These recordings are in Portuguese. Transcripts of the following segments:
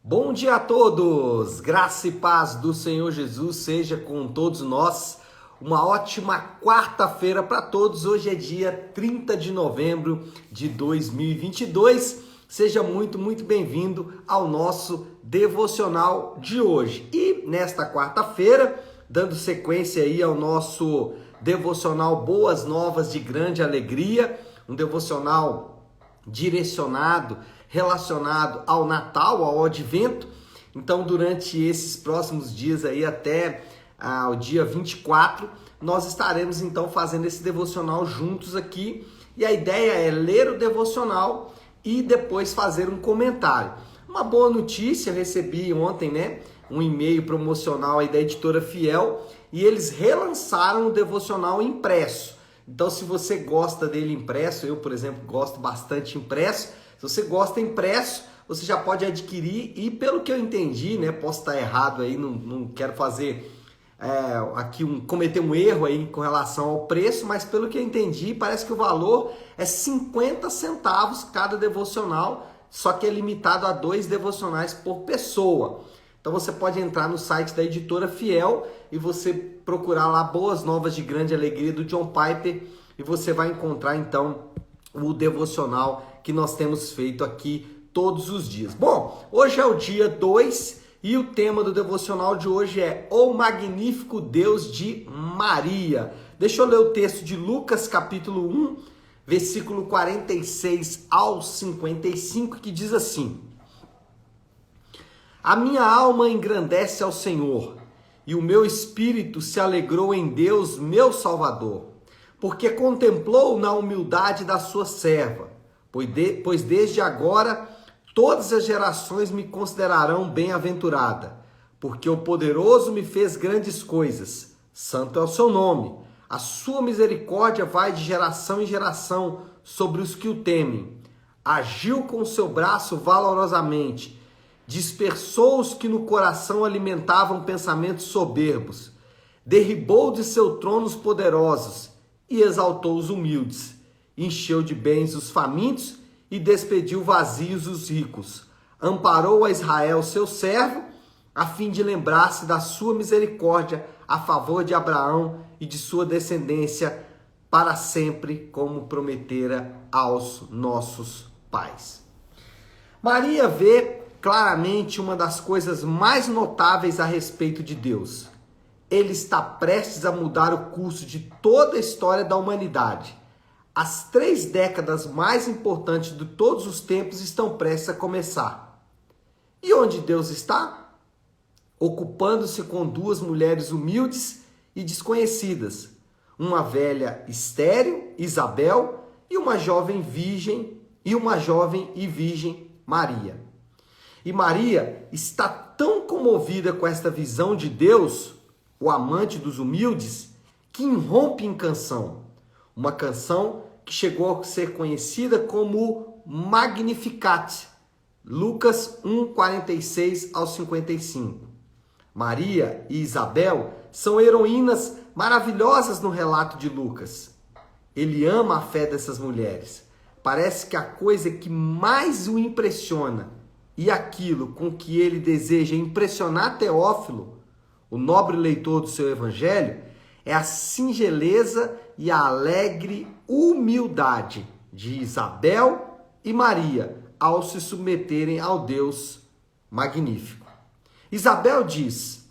Bom dia a todos, graça e paz do Senhor Jesus seja com todos nós. Uma ótima quarta-feira para todos. Hoje é dia 30 de novembro de 2022. Seja muito bem-vindo ao nosso devocional de hoje. E nesta quarta-feira, dando sequência aí ao nosso devocional Boas Novas de Grande Alegria, um devocional direcionado, relacionado ao Natal, ao Advento. Então, durante esses próximos dias aí até o dia 24, nós estaremos então fazendo esse devocional juntos aqui. E a ideia é ler o devocional e depois fazer um comentário. Uma boa notícia, eu recebi ontem, um e-mail promocional aí da Editora Fiel e eles relançaram o devocional impresso. Então, se você gosta dele impresso, eu, por exemplo, gosto bastante impresso. Se você gosta impresso, você já pode adquirir e, pelo que eu entendi, posso estar errado aí, não quero fazer cometer um erro aí com relação ao preço, mas pelo que eu entendi, parece que o valor é 50 centavos cada devocional, só que é limitado a 2 devocionais por pessoa. Então você pode entrar no site da Editora Fiel e você procurar lá Boas Novas de Grande Alegria do John Piper e você vai encontrar então o devocional que nós temos feito aqui todos os dias. Bom, hoje é o dia 2 e o tema do devocional de hoje é O Magnífico Deus de Maria. Deixa eu ler o texto de Lucas capítulo 1, versículo 46 ao 55, que diz assim: A minha alma engrandece ao Senhor, e o meu espírito se alegrou em Deus, meu Salvador, porque contemplou na humildade da sua serva, pois desde agora todas as gerações me considerarão bem-aventurada, porque o poderoso me fez grandes coisas, santo é o seu nome. A sua misericórdia vai de geração em geração sobre os que o temem. Agiu com o seu braço valorosamente, dispersou os que no coração alimentavam pensamentos soberbos, derribou de seu trono os poderosos e exaltou os humildes, encheu de bens os famintos e despediu vazios os ricos, amparou a Israel seu servo, a fim de lembrar-se da sua misericórdia a favor de Abraão e de sua descendência para sempre, como prometera aos nossos pais. Maria vê claramente uma das coisas mais notáveis a respeito de Deus. Ele está prestes a mudar o curso de toda a história da humanidade. As 3 décadas mais importantes de todos os tempos estão prestes a começar. E onde Deus está? Ocupando-se com 2 mulheres humildes e desconhecidas. Uma velha estéril, Isabel, e uma jovem e virgem, Maria. E Maria está tão comovida com esta visão de Deus, o amante dos humildes, que irrompe em canção. Uma canção que chegou a ser conhecida como Magnificat. Lucas 1, 46 ao 55. Maria e Isabel são heroínas maravilhosas no relato de Lucas. Ele ama a fé dessas mulheres. Parece que a coisa que mais o impressiona e aquilo com que ele deseja impressionar Teófilo, o nobre leitor do seu evangelho, é a singeleza e a alegre humildade de Isabel e Maria ao se submeterem ao Deus magnífico. Isabel diz: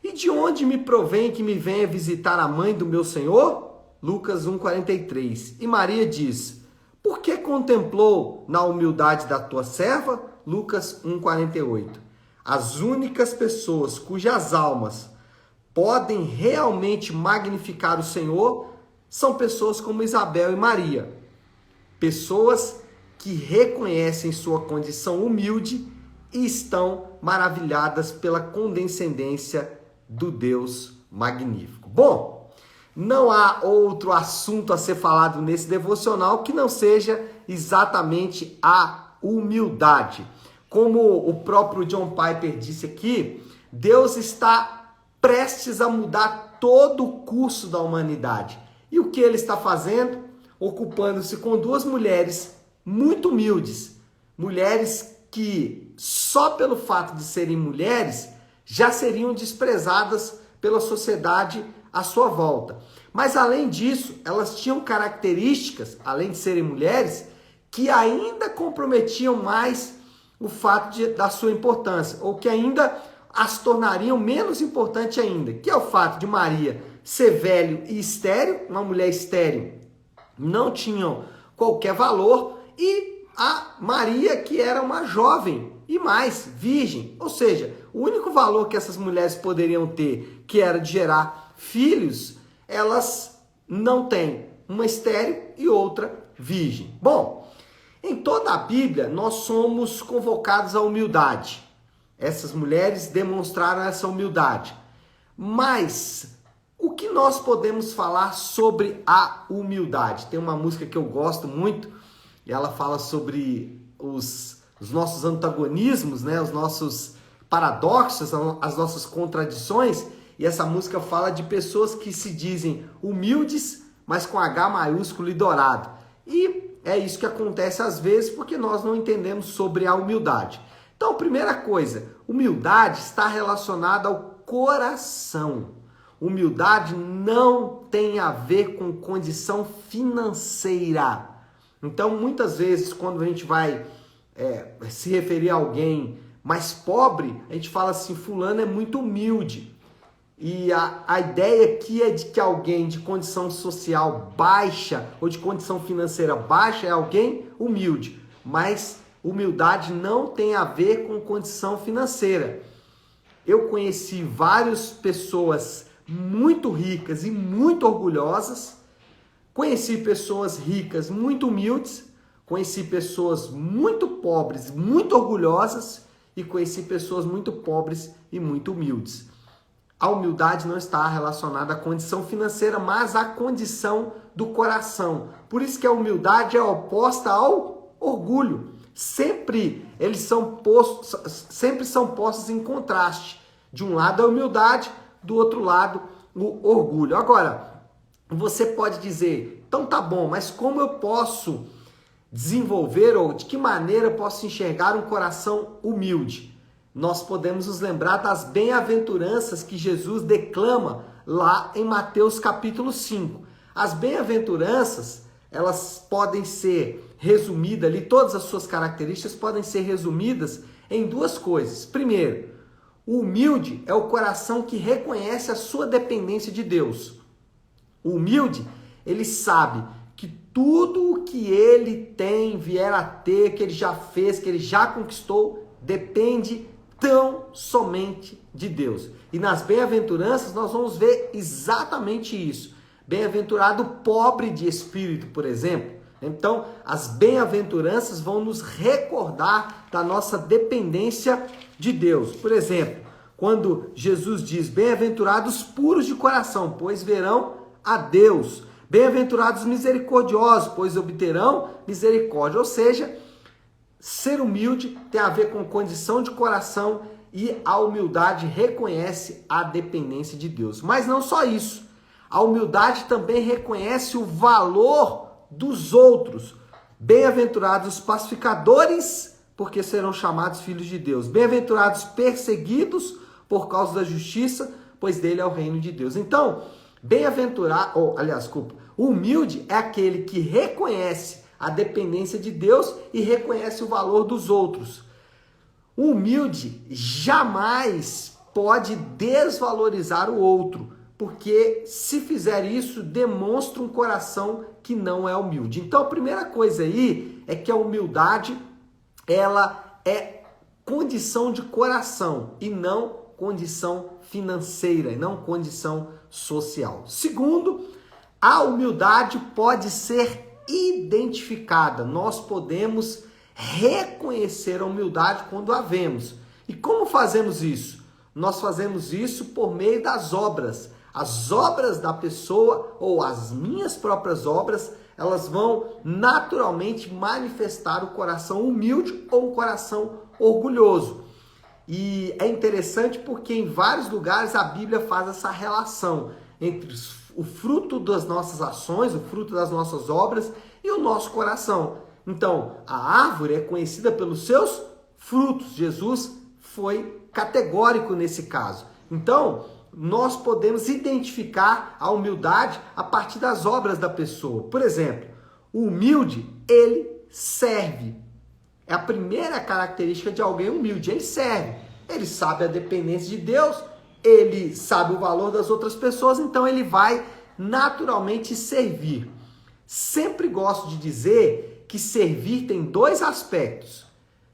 E de onde me provém que me venha visitar a mãe do meu Senhor? Lucas 1,43. E Maria diz: Por que contemplou na humildade da tua serva? Lucas 1,48. As únicas pessoas cujas almas podem realmente magnificar o Senhor são pessoas como Isabel e Maria. Pessoas que reconhecem sua condição humilde e estão maravilhadas pela condescendência do Deus magnífico. Bom, não há outro assunto a ser falado nesse devocional que não seja exatamente a humildade. Como o próprio John Piper disse aqui, Deus está prestes a mudar todo o curso da humanidade. E o que ele está fazendo? Ocupando-se com 2 mulheres muito humildes, mulheres que só pelo fato de serem mulheres já seriam desprezadas pela sociedade à sua volta. Mas além disso, elas tinham características, além de serem mulheres, que ainda comprometiam mais o fato da sua importância, ou que ainda as tornariam menos importante ainda, que é o fato de Maria ser velho e estéril, uma mulher estéril não tinha qualquer valor, e a Maria, que era uma jovem e mais virgem, ou seja, o único valor que essas mulheres poderiam ter, que era de gerar filhos, elas não têm, uma estéril e outra virgem. Bom, em toda a Bíblia nós somos convocados à humildade. Essas mulheres demonstraram essa humildade. Mas o que nós podemos falar sobre a humildade? Tem uma música que eu gosto muito, e ela fala sobre os nossos antagonismos, né? Os nossos paradoxos, as nossas contradições. E essa música fala de pessoas que se dizem humildes, mas com H maiúsculo e dourado. E é isso que acontece às vezes porque nós não entendemos sobre a humildade. Então, primeira coisa, humildade está relacionada ao coração. Humildade não tem a ver com condição financeira. Então, muitas vezes, quando a gente vai se referir a alguém mais pobre, a gente fala assim, fulano é muito humilde. E a ideia aqui é de que alguém de condição social baixa ou de condição financeira baixa é alguém humilde. Mas humildade não tem a ver com condição financeira. Eu conheci várias pessoas muito ricas e muito orgulhosas. Conheci pessoas ricas, muito humildes. Conheci pessoas muito pobres, muito orgulhosas. E conheci pessoas muito pobres e muito humildes. A humildade não está relacionada à condição financeira, mas à condição do coração. Por isso que a humildade é oposta ao orgulho. Sempre são postos em contraste. De um lado a humildade, do outro lado o orgulho. Agora, você pode dizer, então tá bom, mas como eu posso desenvolver ou de que maneira eu posso enxergar um coração humilde? Nós podemos nos lembrar das bem-aventuranças que Jesus declama lá em Mateus capítulo 5. As bem-aventuranças, elas podem ser resumidas ali, todas as suas características podem ser resumidas em duas coisas. Primeiro, o humilde é o coração que reconhece a sua dependência de Deus. O humilde, ele sabe que tudo o que ele tem, vier a ter, que ele já fez, que ele já conquistou, depende tão somente de Deus. E nas bem-aventuranças nós vamos ver exatamente isso. Bem-aventurado pobre de espírito, por exemplo. Então, as bem-aventuranças vão nos recordar da nossa dependência de Deus. Por exemplo, quando Jesus diz, bem-aventurados puros de coração, pois verão a Deus. Bem-aventurados misericordiosos, pois obterão misericórdia. Ou seja, ser humilde tem a ver com condição de coração e a humildade reconhece a dependência de Deus. Mas não só isso. A humildade também reconhece o valor dos outros. Bem-aventurados os pacificadores, porque serão chamados filhos de Deus. Bem-aventurados perseguidos por causa da justiça, pois dele é o reino de Deus. Então, o humilde é aquele que reconhece a dependência de Deus e reconhece o valor dos outros. O humilde jamais pode desvalorizar o outro, porque se fizer isso, demonstra um coração que não é humilde. Então, a primeira coisa aí é que a humildade, ela é condição de coração e não condição financeira, e não condição social. Segundo, a humildade pode ser identificada. Nós podemos reconhecer a humildade quando a vemos. E como fazemos isso? Nós fazemos isso por meio das obras. As obras da pessoa ou as minhas próprias obras, elas vão naturalmente manifestar o coração humilde ou o coração orgulhoso. E é interessante porque em vários lugares a Bíblia faz essa relação entre o fruto das nossas ações, o fruto das nossas obras e o nosso coração. Então, a árvore é conhecida pelos seus frutos. Jesus foi categórico nesse caso. Então, nós podemos identificar a humildade a partir das obras da pessoa. Por exemplo, o humilde, ele serve. É a primeira característica de alguém humilde, ele serve. Ele sabe a dependência de Deus, ele sabe o valor das outras pessoas, então ele vai naturalmente servir. Sempre gosto de dizer que servir tem dois aspectos,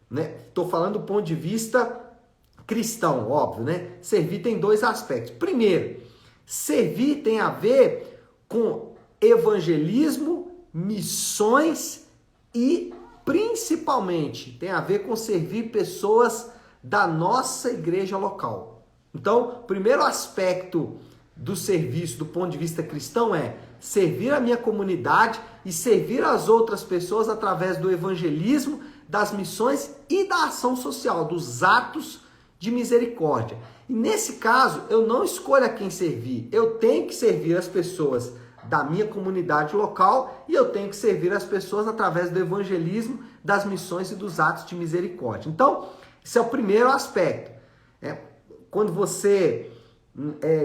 né? Estou falando do ponto de vista cristão, óbvio, né? Servir tem dois aspectos. Primeiro, servir tem a ver com evangelismo, missões e principalmente tem a ver com servir pessoas da nossa igreja local. Então, o primeiro aspecto do serviço do ponto de vista cristão é servir a minha comunidade e servir as outras pessoas através do evangelismo, das missões e da ação social, dos atos de misericórdia. E nesse caso, eu não escolho a quem servir, eu tenho que servir as pessoas da minha comunidade local e eu tenho que servir as pessoas através do evangelismo, das missões e dos atos de misericórdia. Então, esse é o primeiro aspecto. Quando você,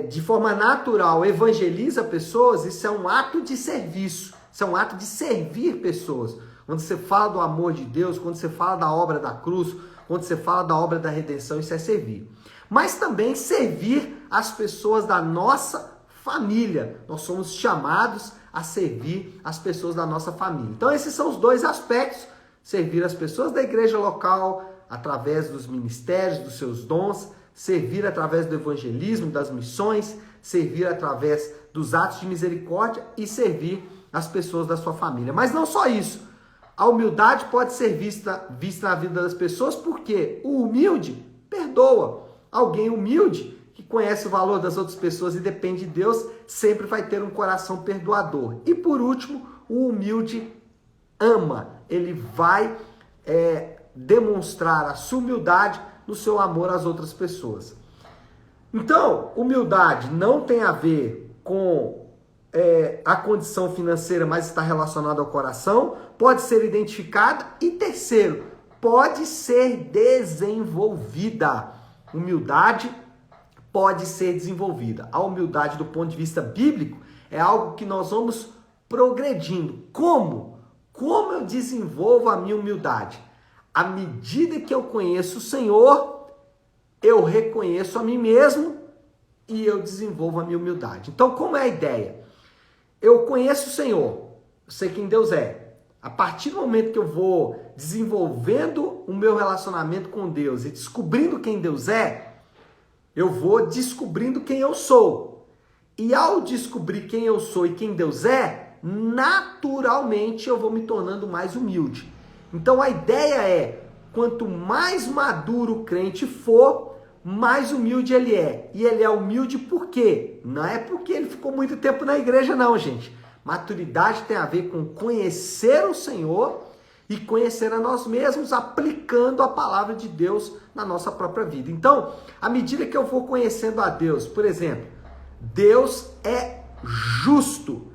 de forma natural, evangeliza pessoas, isso é um ato de serviço, isso é um ato de servir pessoas. Quando você fala do amor de Deus, quando você fala da obra da cruz, quando você fala da obra da redenção, isso é servir. Mas também servir as pessoas da nossa família. Nós somos chamados a servir as pessoas da nossa família. Então esses são os dois aspectos. Servir as pessoas da igreja local através dos ministérios, dos seus dons, servir através do evangelismo, das missões, servir através dos atos de misericórdia e servir as pessoas da sua família. Mas não só isso. A humildade pode ser vista na vida das pessoas porque o humilde perdoa. Alguém humilde que conhece o valor das outras pessoas e depende de Deus, sempre vai ter um coração perdoador. E por último, o humilde ama. Ele vai demonstrar a sua humildade no seu amor às outras pessoas. Então, humildade não tem a ver com a condição financeira, mas está relacionada ao coração, pode ser identificada e terceiro, pode ser desenvolvida. Humildade pode ser desenvolvida. A humildade do ponto de vista bíblico é algo que nós vamos progredindo. Como? Como eu desenvolvo a minha humildade? À medida que eu conheço o Senhor, eu reconheço a mim mesmo e eu desenvolvo a minha humildade. Então, como é a ideia? Eu conheço o Senhor, eu sei quem Deus é. A partir do momento que eu vou desenvolvendo o meu relacionamento com Deus e descobrindo quem Deus é, eu vou descobrindo quem eu sou. E ao descobrir quem eu sou e quem Deus é, naturalmente eu vou me tornando mais humilde. Então a ideia é, quanto mais maduro o crente for, mais humilde ele é. E ele é humilde por quê? Não é porque ele ficou muito tempo na igreja não, gente. Maturidade tem a ver com conhecer o Senhor e conhecer a nós mesmos, aplicando a palavra de Deus na nossa própria vida. Então, à medida que eu vou conhecendo a Deus, por exemplo, Deus é justo.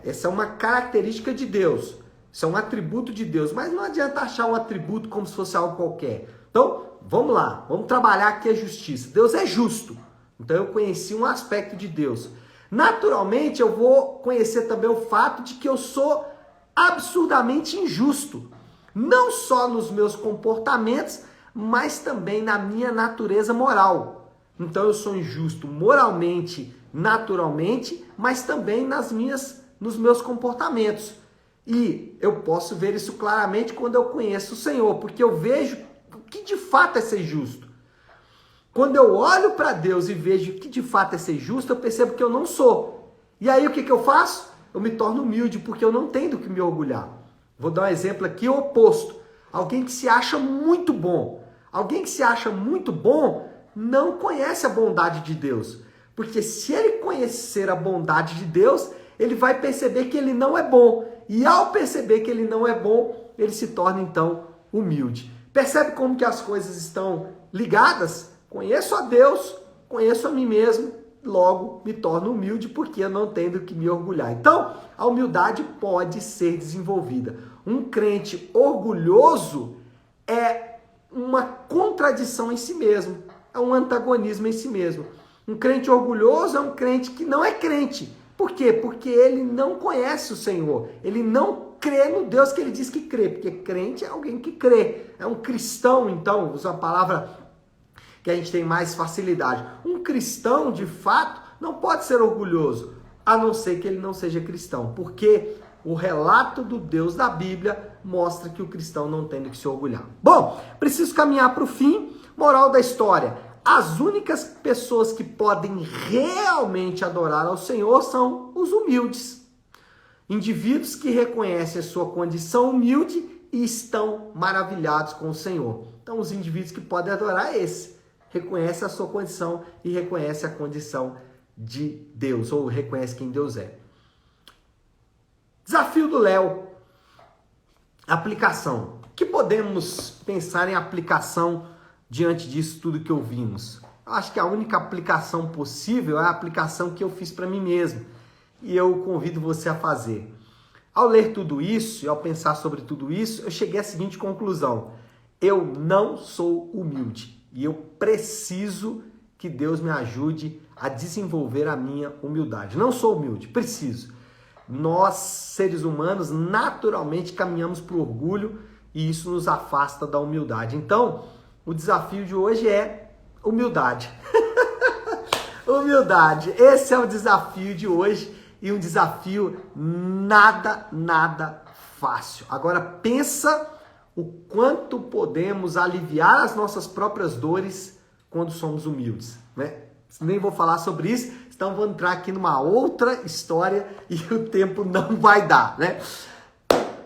Essa é uma característica de Deus. Isso é um atributo de Deus. Mas não adianta achar um atributo como se fosse algo qualquer. Então, vamos lá. Vamos trabalhar aqui a justiça. Deus é justo. Então, eu conheci um aspecto de Deus. Naturalmente, eu vou conhecer também o fato de que eu sou absurdamente injusto. Não só nos meus comportamentos, mas também na minha natureza moral. Então, eu sou injusto moralmente, naturalmente, mas também nos meus comportamentos. E eu posso ver isso claramente quando eu conheço o Senhor, porque eu vejo o que de fato é ser justo. Quando eu olho para Deus e vejo o que de fato é ser justo, eu percebo que eu não sou. E aí o que eu faço? Eu me torno humilde, porque eu não tenho do que me orgulhar. Vou dar um exemplo aqui oposto. Alguém que se acha muito bom. Alguém que se acha muito bom não conhece a bondade de Deus. Porque se ele conhecer a bondade de Deus, ele vai perceber que ele não é bom. E ao perceber que ele não é bom, ele se torna então humilde. Percebe como que as coisas estão ligadas? Conheço a Deus, conheço a mim mesmo, logo me torno humilde porque eu não tenho do que me orgulhar. Então, a humildade pode ser desenvolvida. Um crente orgulhoso é uma contradição em si mesmo, é um antagonismo em si mesmo. Um crente orgulhoso é um crente que não é crente. Por quê? Porque ele não conhece o Senhor, ele não crê no Deus que ele diz que crê, porque crente é alguém que crê, é um cristão, então, usa a palavra que a gente tem mais facilidade. Um cristão, de fato, não pode ser orgulhoso, a não ser que ele não seja cristão, porque o relato do Deus da Bíblia mostra que o cristão não tem que se orgulhar. Bom, preciso caminhar para o fim. Moral da história: as únicas pessoas que podem realmente adorar ao Senhor são os humildes. Indivíduos que reconhecem a sua condição humilde e estão maravilhados com o Senhor. Então, os indivíduos que podem adorar é esse. Reconhece a sua condição e reconhece a condição de Deus, ou reconhece quem Deus é. Desafio do Léo. Aplicação. O que podemos pensar em aplicação diante disso tudo que ouvimos? Eu acho que a única aplicação possível é a aplicação que eu fiz para mim mesmo. E eu convido você a fazer. Ao ler tudo isso e ao pensar sobre tudo isso, eu cheguei à seguinte conclusão: eu não sou humilde e eu preciso que Deus me ajude a desenvolver a minha humildade. Não sou humilde, preciso. Nós, seres humanos, naturalmente caminhamos para o orgulho e isso nos afasta da humildade. Então, o desafio de hoje é humildade. Humildade. Esse é o desafio de hoje. E um desafio nada fácil. Agora pensa o quanto podemos aliviar as nossas próprias dores quando somos humildes, né? Nem vou falar sobre isso, então vou entrar aqui numa outra história e o tempo não vai dar, né?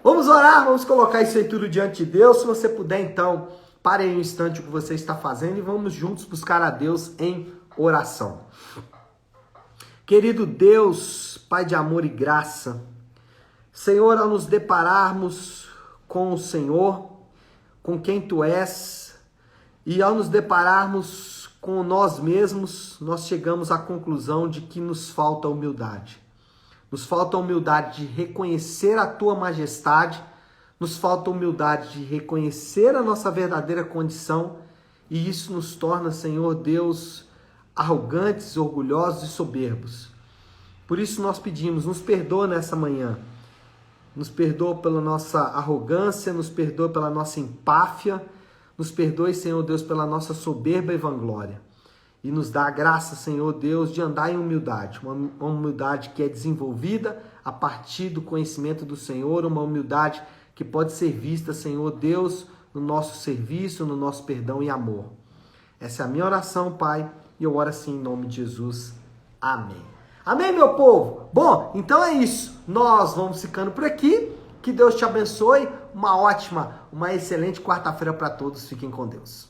Vamos orar, vamos colocar isso aí tudo diante de Deus. Se você puder, então, pare aí um instante o que você está fazendo e vamos juntos buscar a Deus em oração. Querido Deus, Pai de amor e graça, Senhor, ao nos depararmos com o Senhor, com quem Tu és, e ao nos depararmos com nós mesmos, nós chegamos à conclusão de que nos falta humildade. Nos falta humildade de reconhecer a Tua majestade, nos falta humildade de reconhecer a nossa verdadeira condição, e isso nos torna, Senhor Deus, arrogantes, orgulhosos e soberbos. Por isso nós pedimos, nos perdoa nessa manhã. Nos perdoa pela nossa arrogância, nos perdoa pela nossa empáfia, nos perdoe, Senhor Deus, pela nossa soberba e vanglória. E nos dá a graça, Senhor Deus, de andar em humildade. Uma humildade que é desenvolvida a partir do conhecimento do Senhor, uma humildade que pode ser vista, Senhor Deus, no nosso serviço, no nosso perdão e amor. Essa é a minha oração, Pai. E eu oro assim em nome de Jesus. Amém. Amém, meu povo? Bom, então é isso. Nós vamos ficando por aqui. Que Deus te abençoe. Uma excelente quarta-feira para todos. Fiquem com Deus.